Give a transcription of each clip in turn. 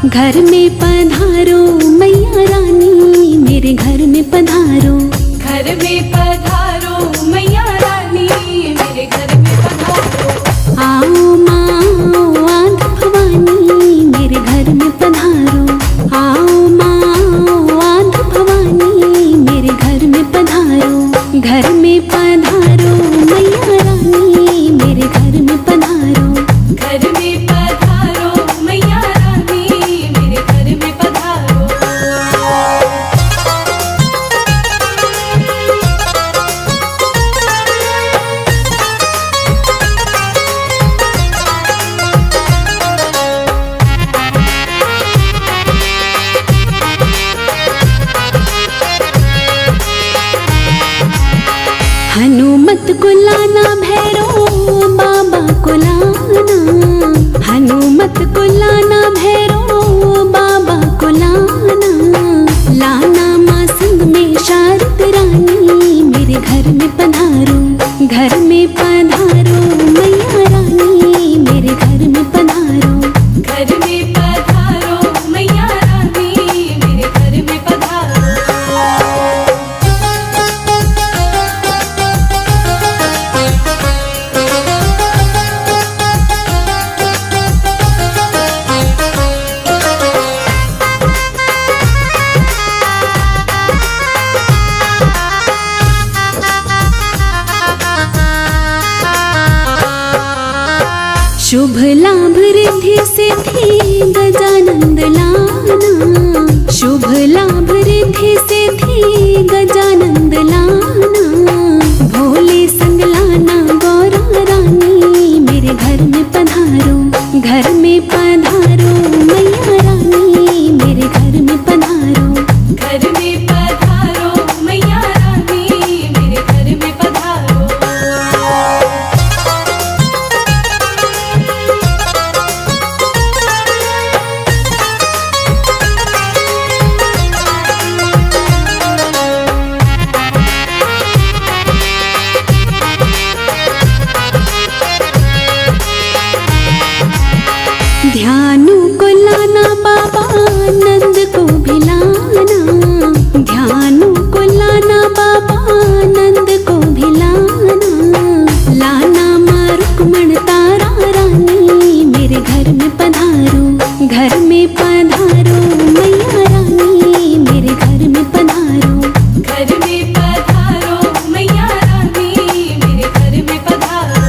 घर में पधारो मैया रानी, मेरे घर में पधारो। घर में पधारो मैया रानी, मेरे घर में पधारो। आओ माँ आद भवानी, मेरे घर में पधारो। आओ माँ आद भवानी, मेरे घर में पधारो। घर में पधारो मैया रानी, मेरे घर में पधारो। घर में पधारो मैया रानी, मेरे घर में पधारो। हनुमत को लाना भैरो बाबा को लाना। हनुमत को लाना भैरो बाबा को लाना। लाना माँ संग में शारद रानी, मेरे घर में पधारो। घर में पधारो मैया रानी, मेरे घर में पधारो। घर में पधारो मैया रानी, मेरे घर में पधारो। शुभ लाभ रिद्धि सिद्धि गजानंद लाना। शुभ लाभ रिद्धि सिद्धि गजानंद लाना। भोले संग लाना गौरा रानी, मेरे घर में पधारो। घर में पधारो मैया रानी, मेरे घर में पधारो। घर में पधारो मैया रानी, मेरे घर में पधारो। ध्यानु को लाना बाबा नंद को भी लाना। ध्यानु को लाना बाबा नंद को भी लाना। लाना माँ रुक्मण तारा रानी, मेरे घर में पधारो। घर में पधारो मैया रानी, मेरे घर में पधारो। घर में पधारो मैया रानी, मेरे घर में पधारो।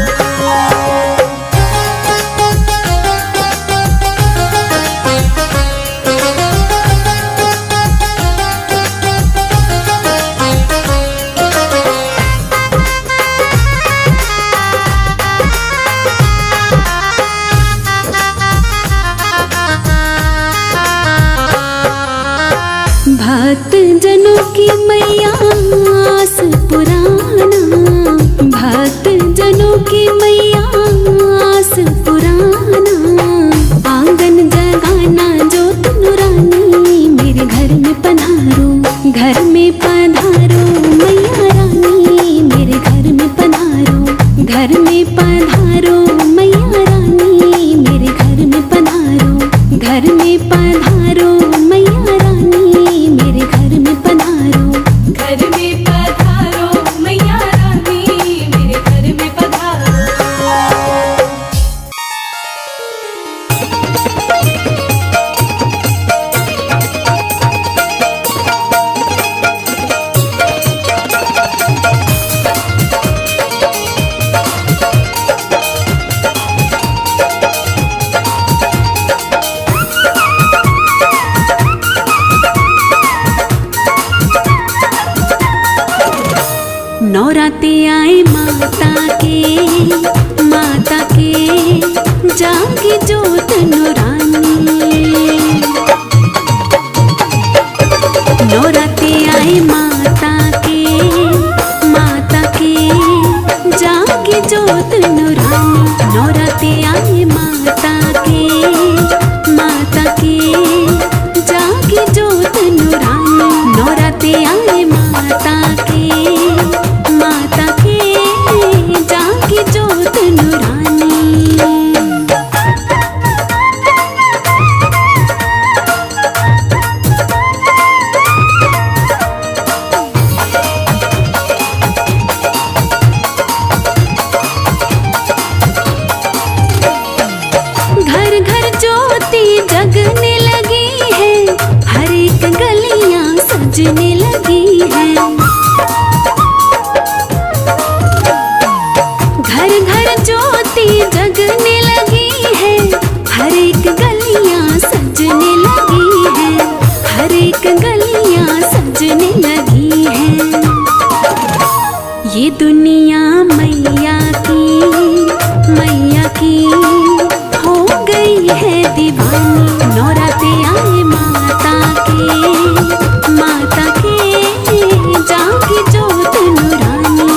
भक्त जनों की मैया आस पुराना। भक्त जनों की मैया आस पुराना। आंगन जगाना ज्योत नुरानी, मेरे घर में पधारो। घर में पधारो मैया रानी, मेरे घर में पधारो। घर में पधारो मैया रानी, मेरे घर में पधारो। घर में पधारो मैया रानी, मेरे घर में पधारो। घर में पधारो मैया रानी, मेरे घर में पधारो। नौराते आए माता के जागी जोत नुरानी। नौराते आए माता के नूरानी, नौराते आए माता के जागी जोत नूरानी, नौराते आए माता के जागी जोत नूरानी। घर घर ज्योति जगने लगी है, हर एक गलियां सजने लगी है। घर घर ज्योति जगने लगी है, हर एक गलियां सजने लगी है, हर एक गलियां सजने लगी है। ये दुनिया मैया की हो गई है दीवानी, नौराते आए माता के जागी जोत नूरानी।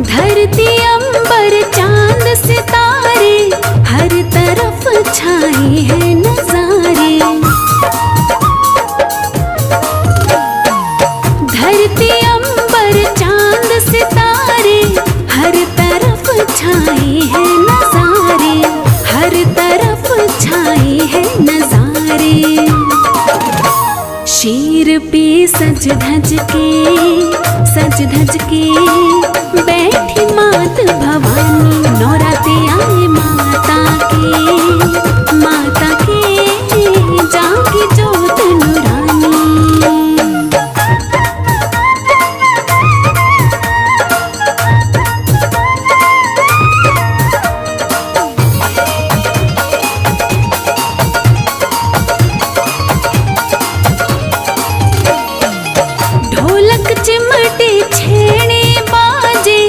धरती अंबर चांद सितारे, हर तरफ छाए हैं नजारे। धरती अंबर चांद सितारे, हर तरफ छाए हैं नजारे, हर तरफ छाए हैं नजारे। शेर पे सज धज के बैठी मात भवानी, नौराते आए माता के जागी जोत नूरानी। ढोलक चिमटे छेड़े बाजे,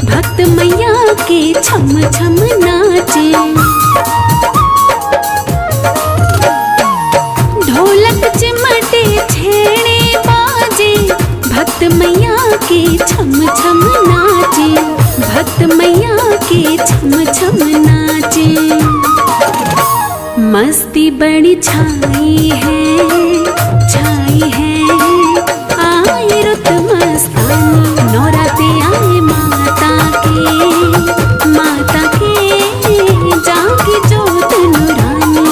भक्त मैया के छम छम नाचे। ढोलक चिमटे छेड़े बाजे, भक्त मैया के छम छम नाचे, भक्त मैया के छम छम नाचे। मस्ती बड़ी छाई है आई रुत मस्तानी, नौराते आए माता के जागी जोत नूरानी।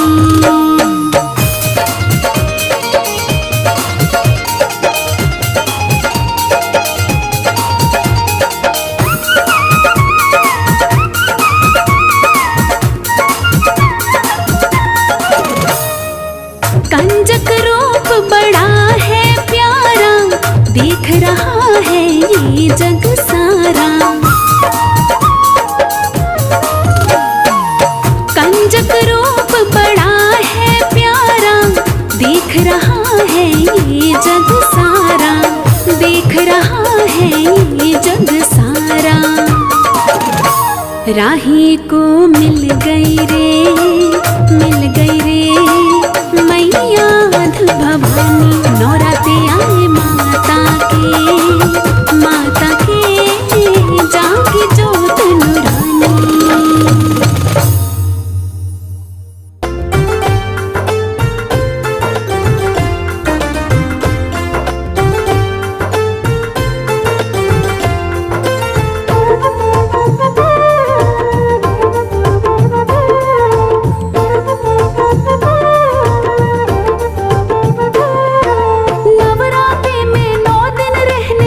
कंजक रूप बड़ा है प्यारा, देख रहा है ये जग सारा। कंजक रूप बड़ा है प्यारा, देख रहा है ये जग सारा, देख रहा है ये जग सारा। राही को मिल गई रे मैया भवानी, नौराते आए माता के जागी जोत नूरानी। नवरात्रि में 9 दिन रहने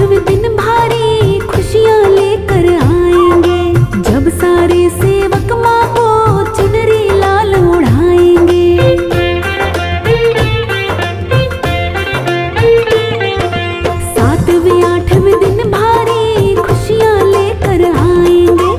आठवें दिन भारी खुशियाँ लेकर आएंगे, जब सारे सेवक माँ को चुनरी लाल उड़ाएंगे। सातवें आठवें दिन भारी खुशियाँ लेकर आएंगे,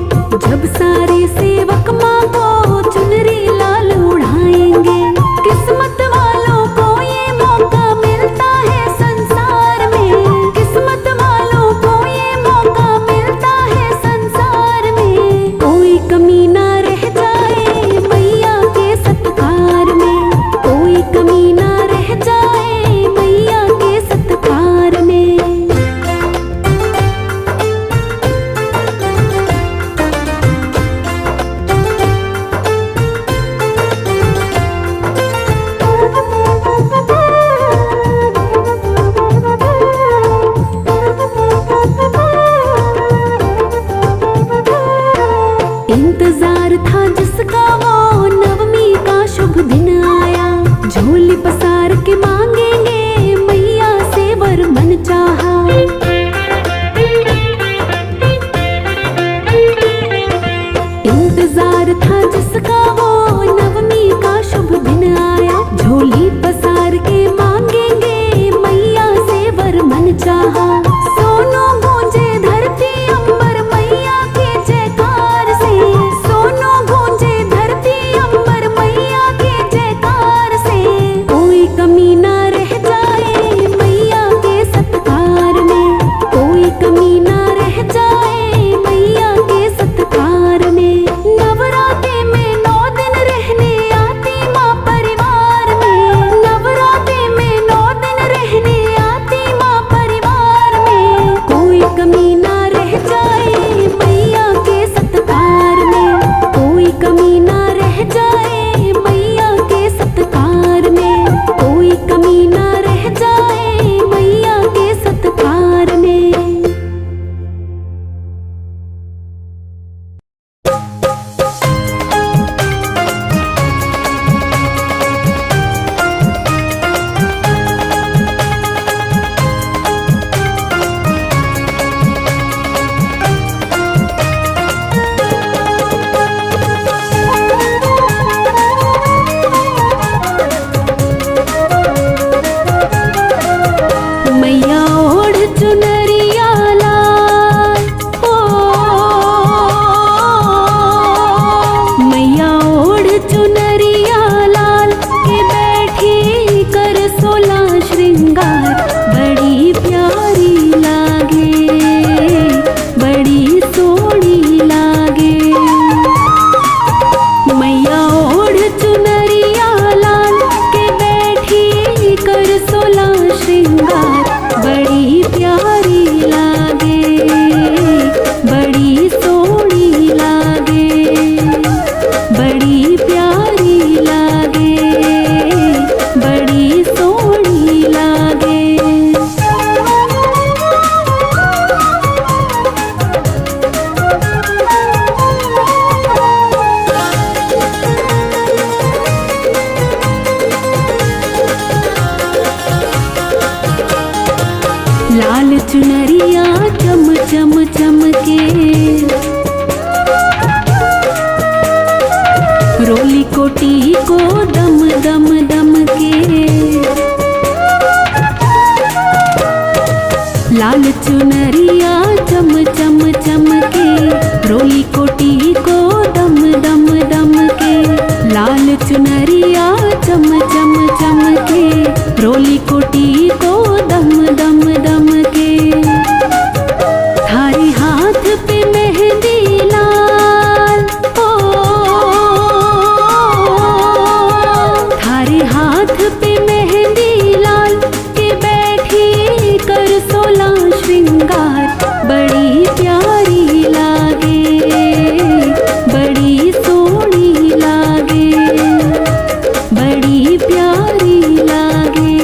जब सारे सेवक माँ को चुनरी लाल उड़ाएंगे। किस्मत वालों को ये मौका मिलता है संसार में, किस्मत वालों को ये मौका मिलता है संसार में। कोई कमी ना रह जाए मैया के सत्कार में, कोई कमी ना रह जाए मैया के सत्कार में। इंतजार था जिसका वो नवमी का शुभ दिन आया, झोली पसार के मांगेंगे मैया से वर मन चाहा। इंतजार था जिसका वो नवमी का शुभ दिन आया, झोली पसार के मांगेंगे मैया से वर मन चाहा। सोनो गूंजे धरती अंबर मैया के जयकार से, सोनो गूंजे धरती अंबर मैया के जयकार से। कोई कमी ना रह जाए मैया के सत्कार में, कोई कमी ना रह जाए मैया के सत्कार में। नवरात्रि में 9 दिन रहने आती माँ परिवार में, नवरात्रि में 9 दिन रहने आती माँ परिवार में। कोई कमी ना रह जाए मैया के सत्कार में, कोई कमी ना रह जाए मैया के सत्कार में, कोई कमी ना रह जाए मैया के सत्कार में। मैया ओढ़ चुनरिया लाल, ओ मैया ओढ़ चुनरिया लाल के बैठी कर 16 श्रृंगार। बड़ी प्यारी लागे, बड़ी सोहनी लागे। मैया ओढ़ चुनरिया लाल के बैठी कर 16 श्रृंगार। बड़ी प्यारी लागे, बड़ी सोहनी लागे, बड़ी प्यारी लागे, बड़ी सोहनी लागे। लाल चुनरिया चम चम चमके, रोली कोटी को दम दम दम के। लाल चुनरिया चम चम चमके, रोली कोटी को दम दम दम के। लाल चुनरिया चम चम चमके, रोली कोटी को दम दम दम के। थारी हाथ पे मेहंदी लाल, ओ थारे हाथ पे मेहंदी लाल के बैठी कर 16 श्रृंगार। बड़ी प्यारी लागे, बड़ी सोहनी लागे, बड़ी प्यारी लागे,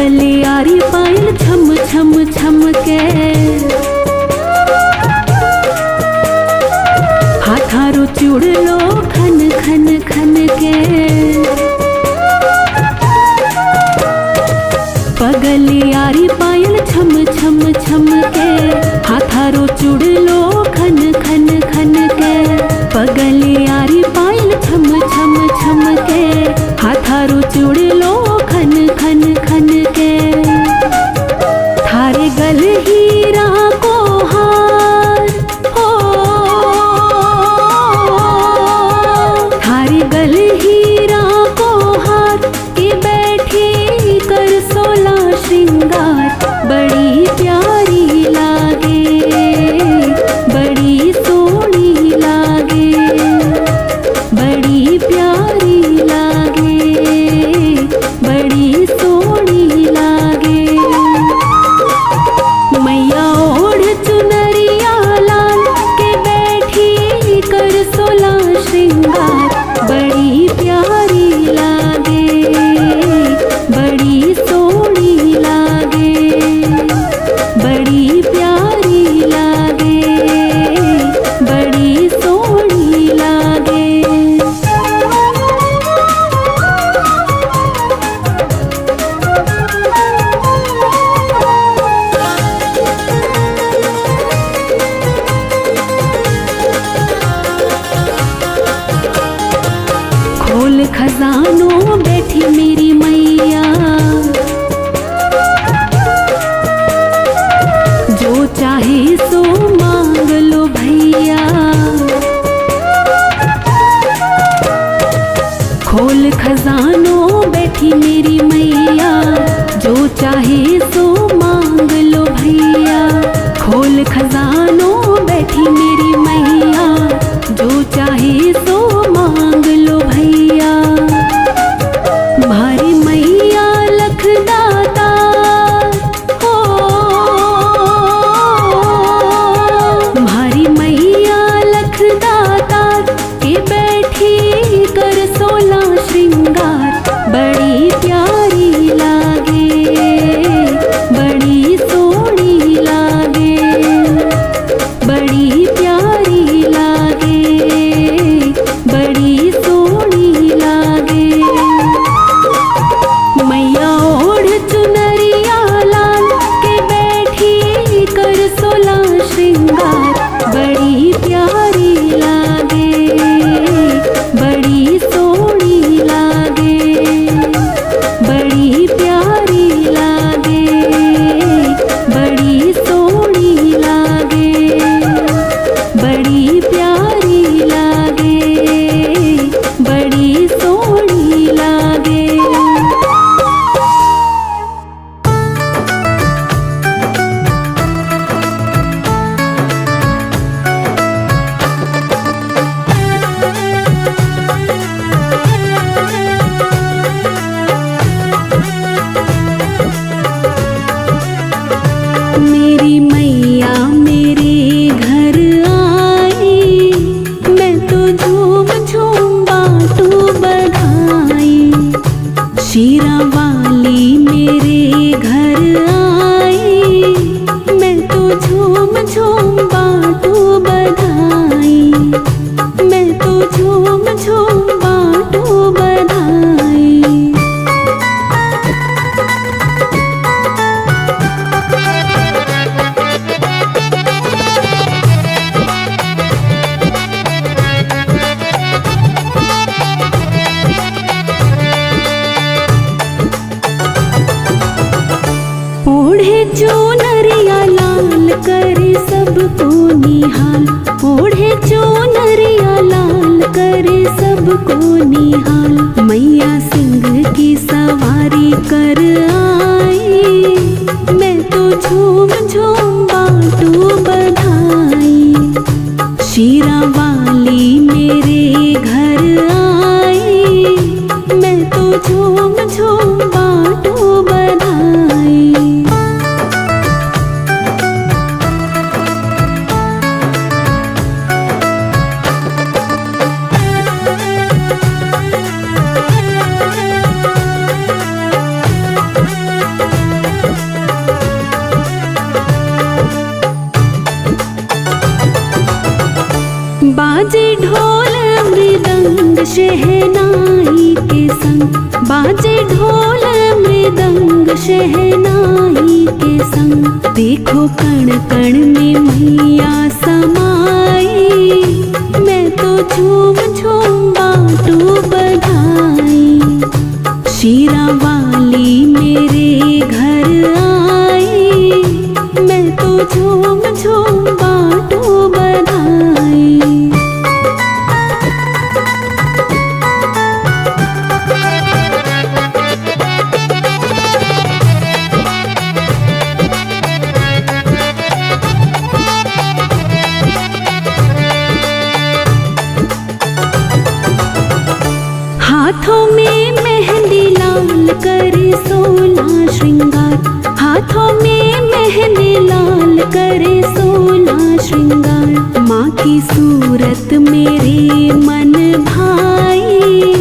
पगलियारी पायल छम छम छम के हाथारो चूड़लो खन खन खन के पगलियारी पायल छम छम छम के हाथारो चूड़लो खन खन खन के पगलियारी पायल छम छम छम के हाथारो चूड़लो खन खन खन के थारे गल हीरा को हार हो थारे गल हीरा को हार के बैठी कर सोला श्रृंगार बड़ी प्यारी लागे बड़ी सोहनी लागे बड़ी प्यारी लागे बड़ी सोहनी लागे मैया ओढ़ चुनरिया लाल के बैठी कर सोला श्रृंगार बड़ी प्यारी लागे बड़ी सोहनी लागे बड़ी प्यारी लागे बड़ी सोहनी लागे खोल खजानों बैठी मेरी मैया जो चाहे सो मांग लो भैया खोल खजानों बैठी मेरी मैया जो चाहे सो मांग लो भैया खोल खजानों बैठी मेरी मैया जो चाहे सो मांग लो भैया भारी मैया लखदाता हो भारी मैया लखदाता के बैठी कर सोला श्रृंगार बड़ी प्यारी लागे बड़ी सोहनी लागे बड़ी प्यारी लागे बड़ी सोहनी लागे मैया ओढ़ चुनरिया लाल के बैठी कर सोला श्रृंगार बड़ी प्यारी लागे बड़ी सोहनी लागे बड़ी प्यारी लागे बड़ी सोहनी लागे बड़ी प्यारी लागे बड़ी सोहनी लागे मेरी मैया मेरे घर आई मैं तो झूम झूम बाटू बधाई शीरा वाली मेरे घर आई मैं तो झूम झूम बाटू बधाई मैं तो झूम झूम बाटू बधाई ओढ़े चुनरिया लाल करे सबको निहाल ओढ़े चुनरिया लाल करे सबको निहाल मैया सिंह की सवारी कर आई मैं तो झूम झूम बाटू बधाई शीरा वाली मेरे घर आई मैं तो झूम झूम बाटू बधाई शहनाई के संग, बाजे ढोल मृदंग शहनाई के संग। देखो कण कण में मैया समाई, मैं तो झूम झूम बाटू बधाई। शीरा वाली मेरे घर आई, मैं तो झूम झूम बाटू बधाई। हाथों में मेहंदी लाल करे 16 श्रृंगार, हाथों में मेहंदी लाल करे 16 श्रृंगार। माँ की सूरत मेरे मन भाई,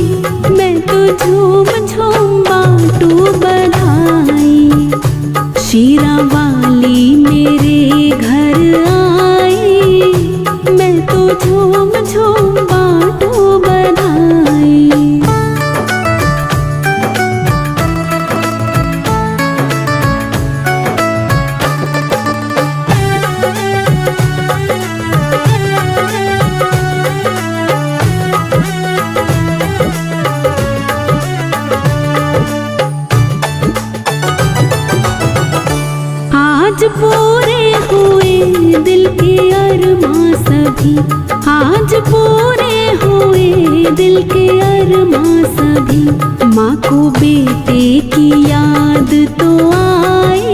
मैं तो झूम झूम बाटू बधाई। शीरा वाली मेरे घर आई, मैं तो झूम झूम बाटू बधाई। आज पूरे हुए दिल के अरमां सभी, आज पूरे हुए दिल के अरमां सभी। माँ को बेटे की याद तो आई,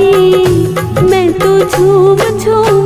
मैं तो झूम झूम